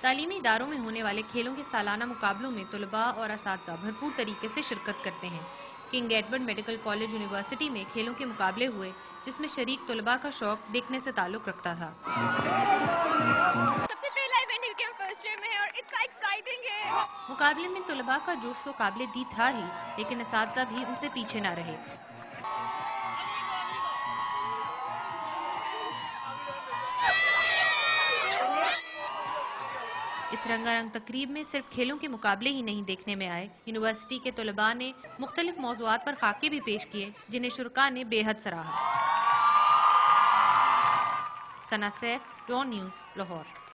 تعلیمی اداروں میں ہونے والے کھیلوں کے سالانہ مقابلوں میں طلبہ اور اساتذہ بھرپور طریقے سے شرکت کرتے ہیں۔ King Edward medical college university میں کھیلوں کے مقابلے ہوئے، جس میں شریک طلبہ کا شوق دیکھنے سے تعلق رکھتا تھا۔ سب سے پہلا ایونٹ ہے کہ ہم فرسٹ ایئر میں ہیں اور اتنا ایکسائٹنگ ہے۔ مقابلے میں طلبہ کا جوش و قابل دید تھا ہی، لیکن اساتذہ بھی ان سے پیچھے نہ رہے۔ اس رنگا رنگ تقریب میں صرف کھیلوں کے مقابلے ہی نہیں دیکھنے میں آئے، یونیورسٹی کے طلباء نے مختلف موضوعات پر خاکے بھی پیش کیے، جنہیں شرکاء نے بے حد سراہا۔ ثنا سیف، ڈان نیوز، لاہور۔